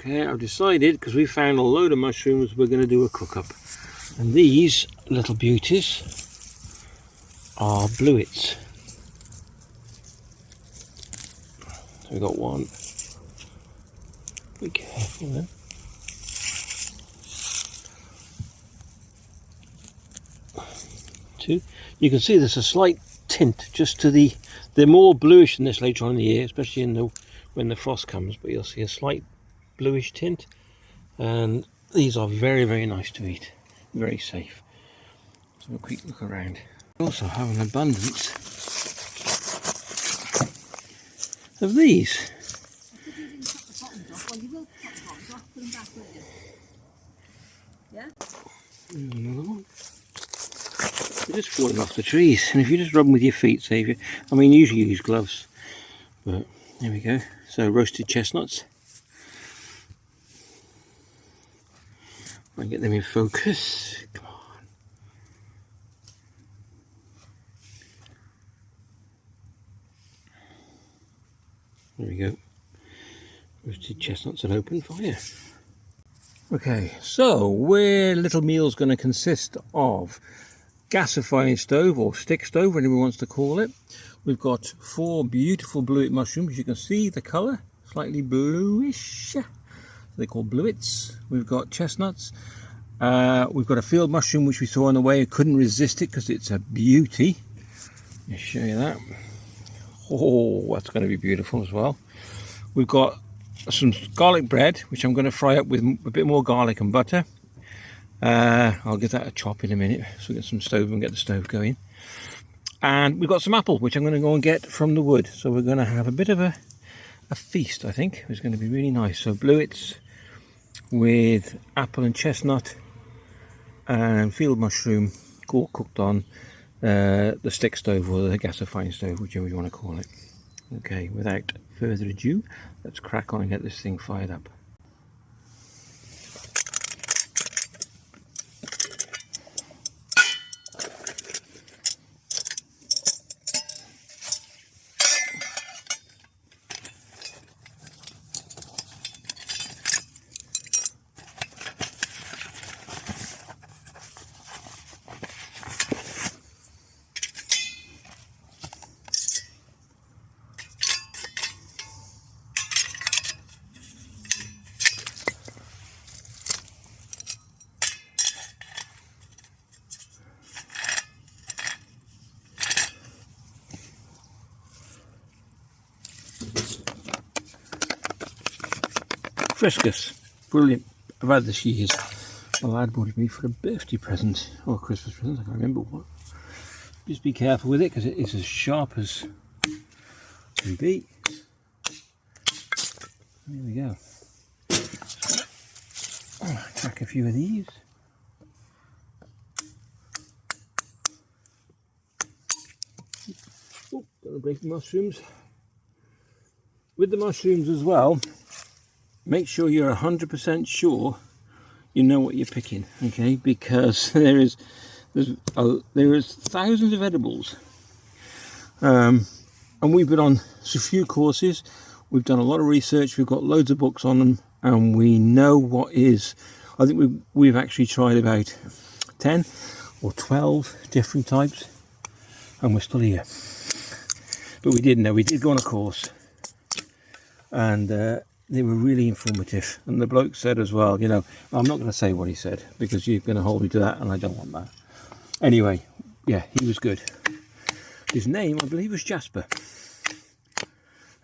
Okay, I've decided, because we found a load of mushrooms, we're going to do a cook-up. And these little beauties are bluets. So we've got one. Be careful then. Two. You can see there's a slight tint just to the... They're more bluish than this later on in the year, especially in the when the frost comes, but you'll see a slight bluish tint. And these are very, very nice to eat. Very safe. Let's have a quick look around. We also have an abundance of these. Another one. They're just falling off the trees, and if you just rub them with your feet, save you. I mean, usually you use gloves, but there we go. So roasted chestnuts. I'll get them in focus. Come on. There we go. Roasted chestnuts at open fire. Okay, so where little meal's going to consist of gasifying stove or stick stove, whatever wants to call it. We've got 4 beautiful bluet mushrooms. You can see the colour, slightly bluish. They're called bluets. We've got chestnuts. We've got a field mushroom which we saw on the way. I couldn't resist it because it's a beauty. Let me show you that. Oh, that's going to be beautiful as well. We've got some garlic bread, which I'm going to fry up with a bit more garlic and butter. I'll give that a chop in a minute, so we get some stove and get the stove going. And we've got some apple, which I'm going to go and get from the wood. So we're going to have a bit of a feast, I think. It's going to be really nice. So bluets with apple and chestnut and field mushroom, all cooked on the stick stove or the gasifying stove, whichever you want to call it. Okay, without further ado, let's crack on and get this thing fired up. Friscus, brilliant. I've had this years. My lad bought it me for a birthday present or a Christmas present, I can't remember what. Just be careful with it because it is as sharp as can be. There we go. Crack a few of these. Oh, gonna break the mushrooms. With the mushrooms as well, make sure you're 100% sure you know what you're picking, okay? Because there is thousands of edibles, and we've been on a few courses. We've done a lot of research. We've got loads of books on them, and we know what is. I think we've actually tried about 10 or 12 different types, and we're still here. But we did know. We did go on a course, and they were really informative. And the bloke said as well, you know, I'm not going to say what he said because you're going to hold me to that, and I don't want that. Anyway, yeah, he was good. His name, I believe, was Jasper.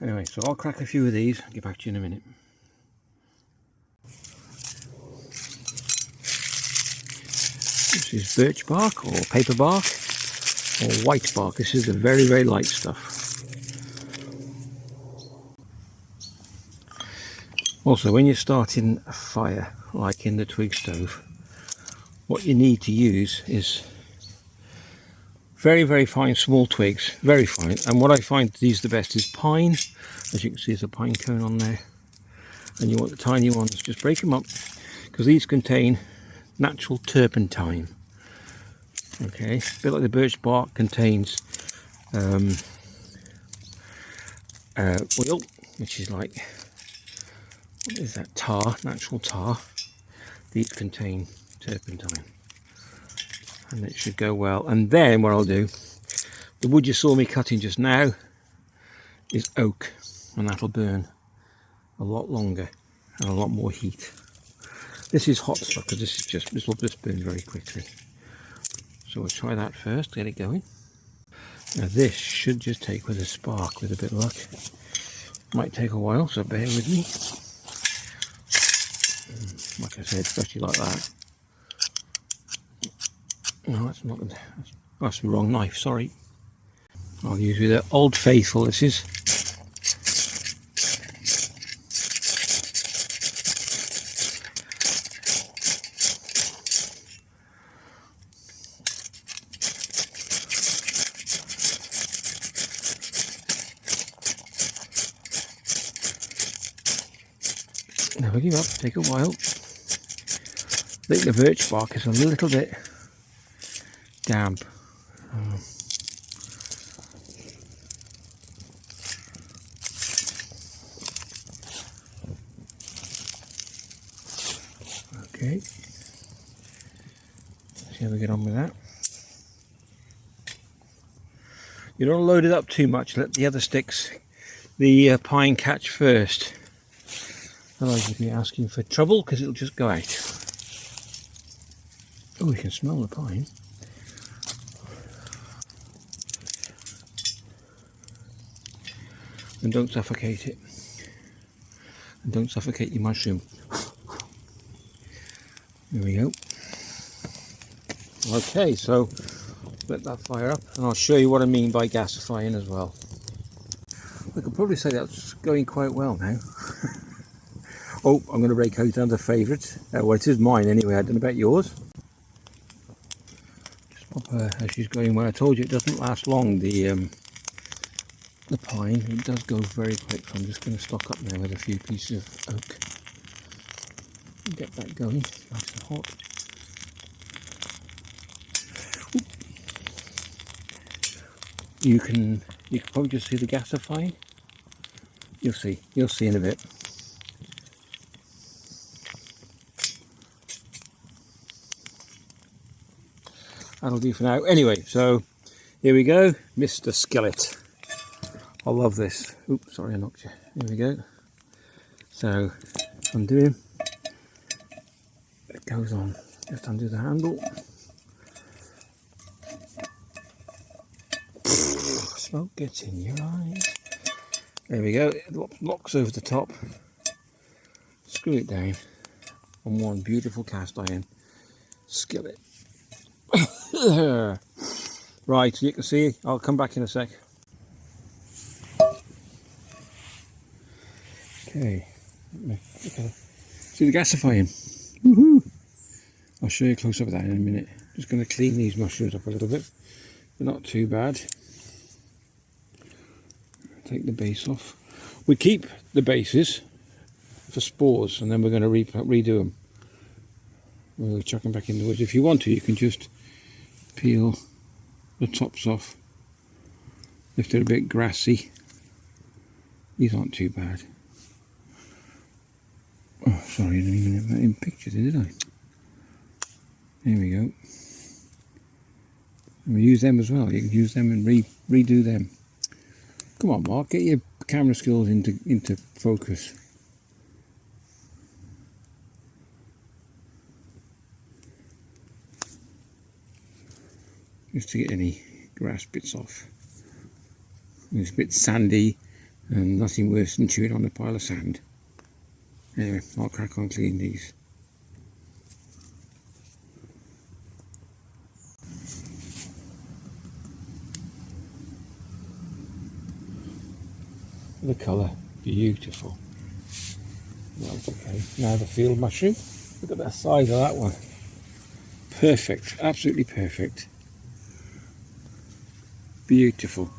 Anyway, so I'll crack a few of these. I'll get back to you in a minute. This is birch bark or paper bark or white bark. This is the very, very light stuff. Also, when you're starting a fire, like in the twig stove, what you need to use is very, very fine small twigs, very fine. And what I find these the best is pine. As you can see, there's a pine cone on there. And you want the tiny ones, just break them up, because these contain natural turpentine. Okay, a bit like the birch bark contains oil, which is like what is that? Tar, natural tar. These contain turpentine, and it should go well. And then what I'll do, the wood you saw me cutting just now is oak, and that'll burn a lot longer and a lot more heat. This is hot stuff because this will just burn very quickly. So we'll try that first, get it going. Now this should just take with a spark with a bit of luck. Might take a while, so bear with me. Like I said, especially like that. No, that's not good. That's the wrong knife, sorry. I'll use with the Old Faithful, this is. Never give up, take a while. I think the birch bark is a little bit damp. Okay, see how we get on with that. You don't load it up too much, let the other sticks, the pine catch first. Otherwise you'll be asking for trouble because it'll just go out. Oh, you can smell the pine. And don't suffocate it. And don't suffocate your mushroom. There we go. Okay, so let that fire up and I'll show you what I mean by gasifying as well. I could probably say that's going quite well now. Oh, I'm going to break out another favourite. Well, it is mine anyway, I don't know about yours. Just pop her as she's going well. I told you it doesn't last long, the pine. It does go very quick, so I'm just going to stock up now with a few pieces of oak. Get that going, nice and hot. Ooh. You can probably just see the gasifying. You'll see in a bit. That'll do for now. Anyway, so here we go, Mr. Skillet. I love this. Oops, sorry I knocked you. Here we go. So undo him. It goes on. Just undo the handle. Smoke gets in your eyes. There we go. It locks over the top. Screw it down on one beautiful cast iron skillet. Right, you can see, I'll come back in a sec. Okay, see the gasifying. Woohoo! I'll show you a close up of that in a minute. Just going to clean these mushrooms up a little bit. They're not too bad. Take the base off. We keep the bases for spores and then we're going to redo them. We'll chuck them back in the woods. If you want to, you can just peel the tops off if they're a bit grassy. These aren't too bad. Oh, sorry, I didn't even have that in pictures, did I? There we go. And we use them as well. You can use them and redo them. Come on, Mark, get your camera skills into focus. Just to get any grass bits off. It's a bit sandy and nothing worse than chewing on a pile of sand. Anyway, I'll crack on cleaning these. The colour, beautiful. Right, okay, now the field mushroom. Look at the size of that one. Perfect, absolutely perfect. Beautiful.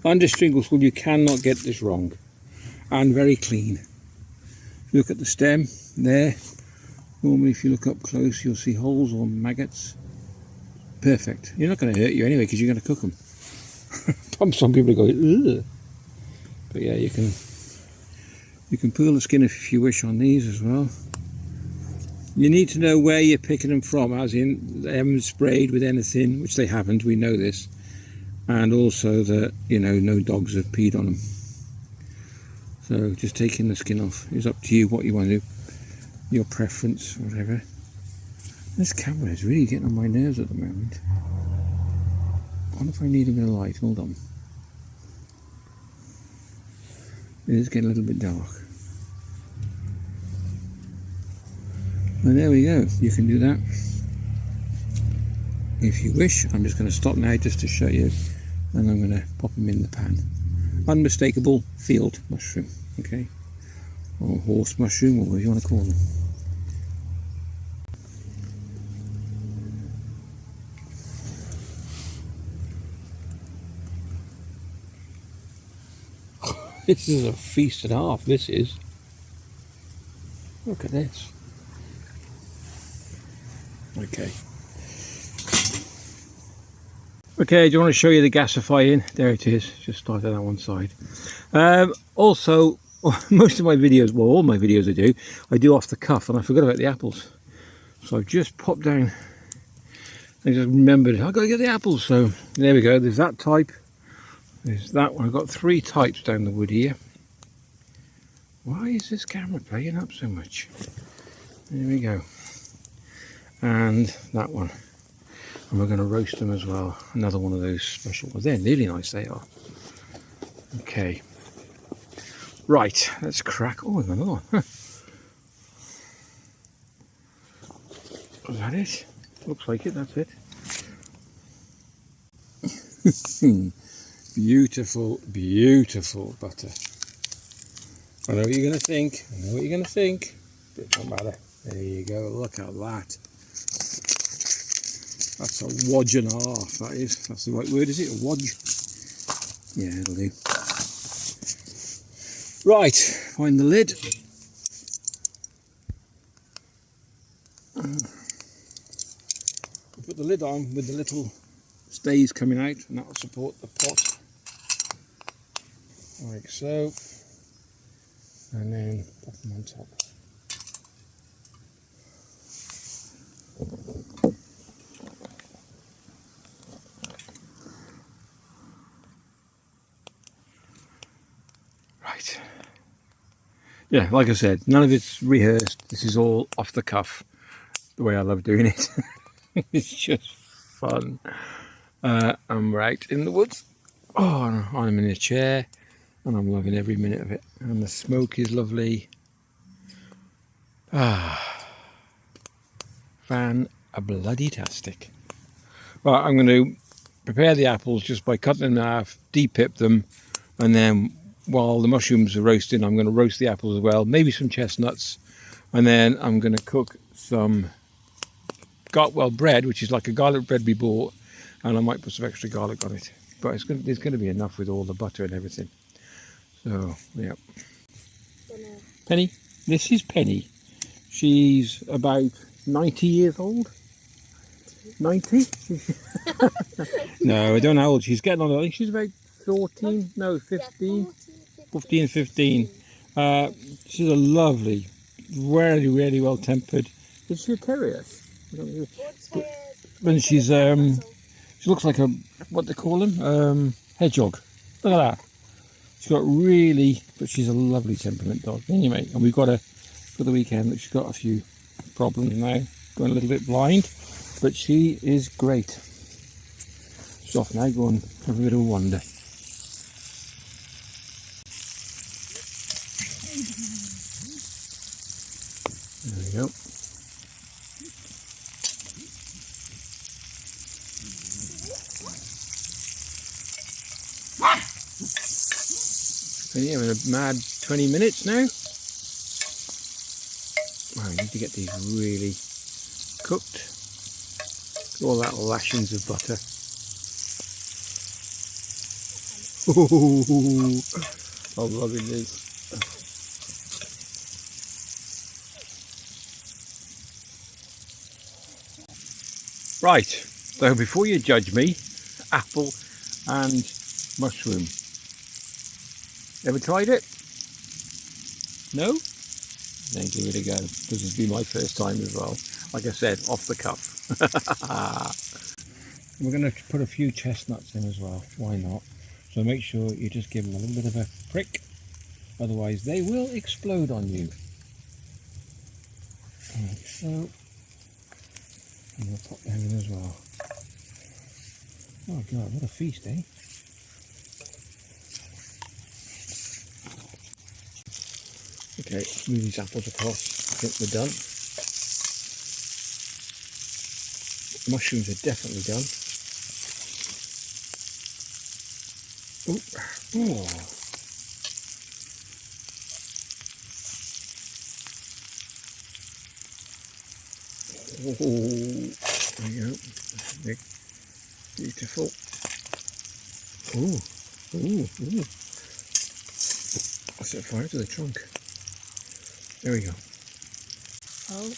Under Stringleswood you cannot get this wrong. And very clean. If you look at the stem there, normally if you look up close you'll see holes or maggots. Perfect. You're not going to hurt you anyway because you're going to cook them. Some people go, ugh. But yeah, you can You can peel the skin if you wish on these as well. You need to know where you're picking them from, as in they haven't sprayed with anything, which they haven't, we know this. And also that, you know, no dogs have peed on them. So just taking the skin off is up to you what you want to do, your preference, whatever. This camera is really getting on my nerves at the moment. I wonder if I need a bit of light. Hold on. It is getting a little bit dark. And there we go. You can do that if you wish. I'm just going to stop now just to show you, and I'm going to pop them in the pan. Unmistakable field mushroom, okay, or horse mushroom, or whatever you want to call them. This is a feast and a half, this is. Look at this. Okay. Okay, do you want to show you the gasifying? There it is, just started on one side. Also, most of my videos, well, all my videos I do off the cuff, and I forgot about the apples. So I've just popped down, I just remembered, I've got to get the apples. So there we go, there's that type. There's that one. I've got 3 types down the wood here. Why is this camera playing up so much? There we go. And that one. And we're going to roast them as well. Another one of those special ones. They're really nice, they are. Okay. Right, let's crack. Oh, we've got another one. Is that it? Looks like it, that's it. Beautiful, beautiful butter. I know what you're going to think. I know what you're going to think. But it don't matter. There you go. Look at that. That's a wodge and a half, that is. That's the right word, is it? A wodge? Yeah, it'll do. Right, find the lid. Put the lid on with the little stays coming out, and that will support the pot. Like so, and then pop them on top. Right. Yeah, like I said, none of it's rehearsed. This is all off the cuff, the way I love doing it. It's just fun. I'm right in the woods. Oh, I'm in a chair. And I'm loving every minute of it. And the smoke is lovely. Fan-a-bloody-tastic. Right, I'm going to prepare the apples just by cutting them in half, de-pip them, and then while the mushrooms are roasting, I'm going to roast the apples as well, maybe some chestnuts, and then I'm going to cook some bread, which is like a garlic bread we bought, and I might put some extra garlic on it. But there's going to be enough with all the butter and everything. So, yeah. Penny. This is Penny. She's about 90 years old. 90? No, I don't know how old she's getting on. I think she's about 14, no, 15. 14, 15. She's a lovely, really, really well tempered. Is she a terrier? When she's, she looks like a, what they call them? Hedgehog. Look at that. She's got really, but she's a lovely temperament dog. Anyway, and we've got her for the weekend, but she's got a few problems now, going a little bit blind, but she is great. She's off now, go and have a bit of a wander. There we go. Yeah, we're a mad 20 minutes now. Wow, we need to get these really cooked. All that lashings of butter. Ooh, I'm loving this. Right, so before you judge me, apple and mushroom. Ever tried it? No? Then give it a go, because it'll be my first time as well. Like I said, off the cuff. We're going to put a few chestnuts in as well. Why not? So make sure you just give them a little bit of a prick. Otherwise they will explode on you. Like so. And we'll pop them in as well. Oh God, what a feast, eh? Okay, let's move these apples across. I think we're done. Mushrooms are definitely done. Ooh. Ooh. Oh, there you go. Big, beautiful. Ooh, ooh, ooh. I'll set fire to the trunk. There we go. Oh.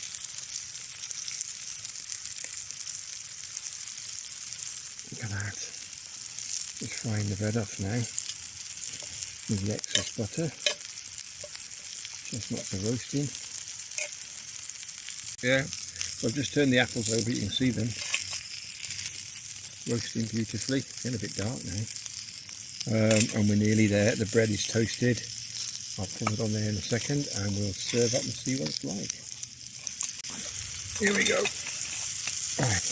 Look at that. Just frying the bread off now. With the excess butter. Chestnuts are roasting. Yeah, so I've just turned the apples over, you can see them. Roasting beautifully. Getting a bit dark now. And we're nearly there. The bread is toasted. I'll put it on there in a second and we'll serve up and see what it's like. Here we go. Right.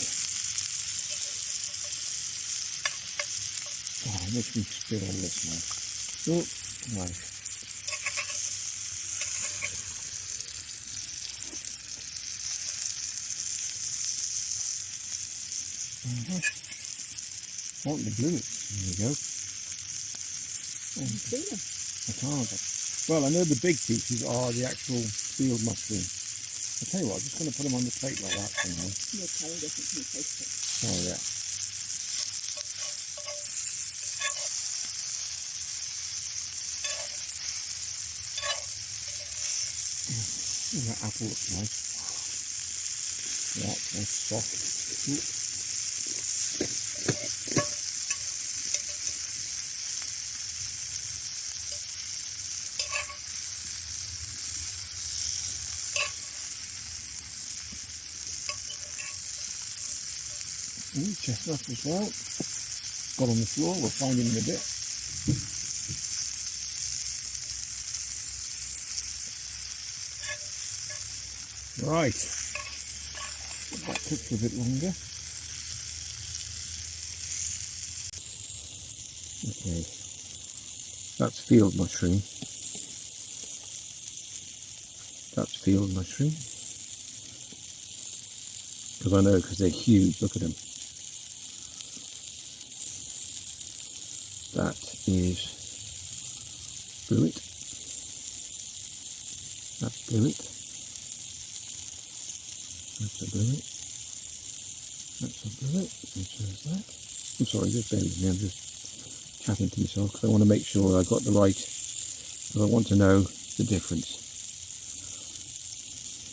Oh, it makes me spit on this now. Oh, right. Oh, the blue. There we go. I can't. Well, I know the big pieces are the actual field mushroom. I'll tell you what, I'm just going to put them on the plate like that for now. You're telling us you can taste it. Oh, yeah. Oh, that apple looks nice. Yeah, nice soft. Ooh. Ooh, chestnut as well. Got on the floor, we'll find him in a bit. Right. That cooks a bit longer. Okay. That's field mushroom. That's field mushroom. Because I know, because they're huge, look at them. That is bluet. That's bluet. That's a bluet. That's a bluet. And so is that. I'm sorry, just bear with me. I'm just chatting to myself because I want to make sure I've got the right. Because I want to know the difference.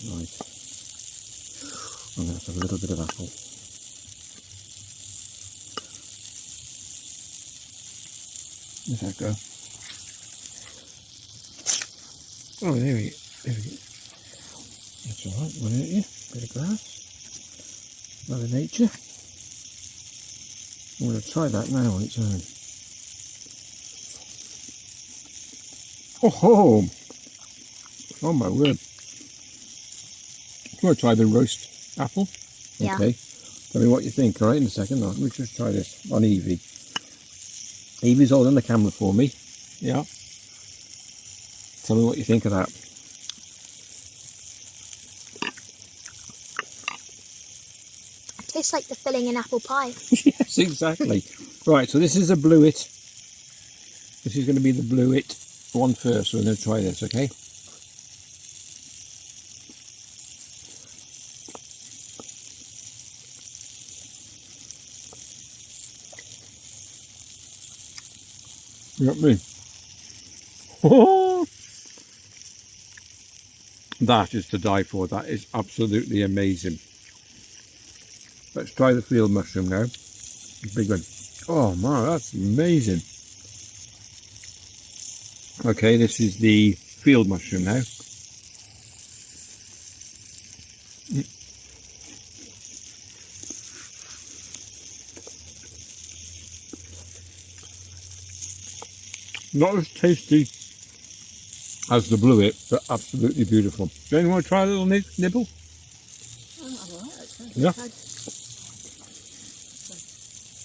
Right. I'm going to have a little bit of apple. Let that go. Oh, there we go. That's alright, won't hurt you. Bit of grass. Mother Nature. I'm going to try that now on its own. Oh, oh my word. You want to try the roast apple? Yeah. Okay. Tell me what you think, alright, in a second. Let me just try this on Evie. Evie's holding the camera for me. Yeah. Tell me what you think of that. Tastes like the filling in apple pie. Yes, exactly. Right, so this is a bluet. This is going to be the bluet one first, so we're going to try this, okay? You got me? Oh, that is to die for. That is absolutely amazing. Let's try the field mushroom now. Big one. Oh man, that's amazing. Okay, this is the field mushroom now. Not as tasty as the bluet, but absolutely beautiful. Do you want to try a little nibble? Yeah.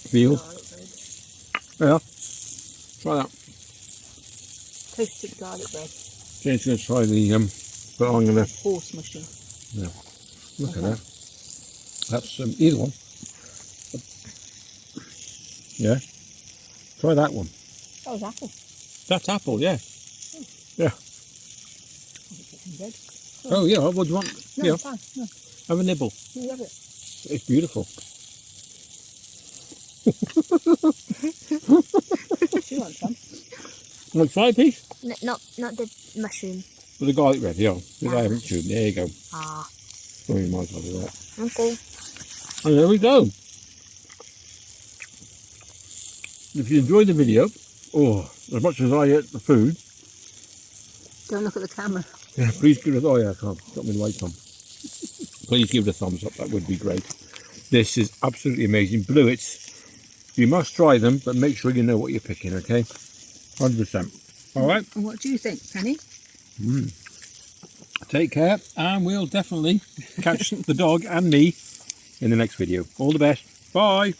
Feel. Yeah. Try that. Toasted garlic bread. Jane's going to try the, but I'm going to, Horse mushroom. yeah. Look at that. That's either one. Yeah. Try that one. That was apple. That's apple, yeah. Yeah. Bread. Oh, yeah. What do you want? No, Yeah. it's fine. No, Have a nibble. you have it. It's beautiful. She wants some. Want to try a piece? Not the mushroom. With the garlic bread, yeah. Because I Ah. haven't chewed. There you go. Ah, Oh, you might as well do that. okay. And there we go. If you enjoyed the video, or as much as I ate the food, Don't look at the camera. yeah, please give it. Oh yeah, Tom, got me the lights on. Please give it a thumbs up. That would be great. This is absolutely amazing. Bluets. You must try them, but make sure you know what you're picking. Okay, 100%. All right. And what do you think, Penny? Take care, and we'll definitely catch the dog and me in the next video. All the best. Bye.